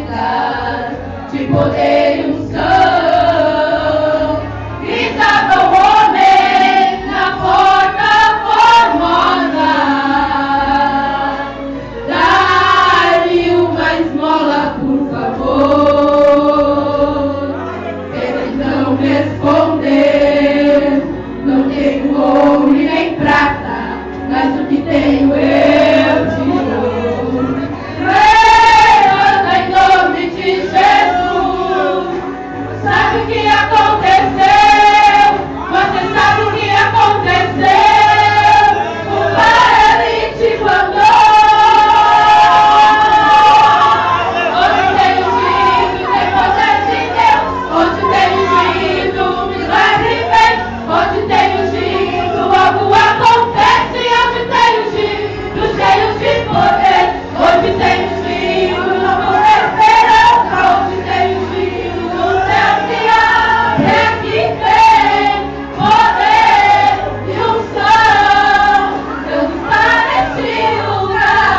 autoridade, de poder e unção. Gritava o homem na porta formosa, dá-lhe uma esmola, por favor. Ele então respondeu: não tenho ouro e nem prata, mas o que tenho eu te dou. Levanta em nome de Jesus. Sabe o que aconteceu? Você sabe o que aconteceu? O Pai ele te mandou. Onde tem ungido, tem poder de Deus. Onde tem ungido, o milagre vem. Onde tem ungido, algo acontece. Onde tem ungido, cheio de poder. Onde tem ungido, não vou esperança. Onde tem ungido, o céu se abre. Aqui tem poder e unção. Deus está neste lugar.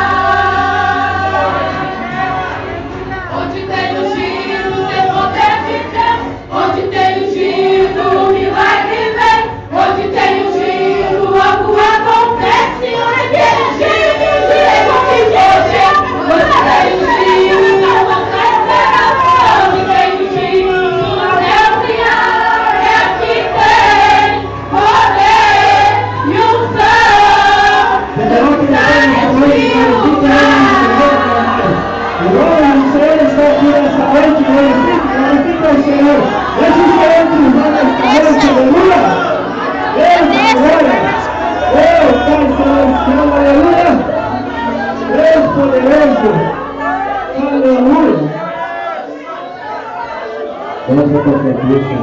Onde tem ungido, tem poder de Deus. Onde tem ungido, o milagre vem. Onde tem ungido, algo acontece. Onde tem ungido, direito de poder. Onde tem ungido, não vou esperar. Onde tem ungido, o céu se abre. Aqui tem poder e unção. Deus está neste lugar. Glória ao Senhor está aqui nessa noite, glorifica o Senhor. Deixa o Senhor cruzar nesta noite, aleluia. Eita, glória. Deus, Pai Celestial, aleluia. Deus poderoso, aleluia. Vamos a qualquer coisa,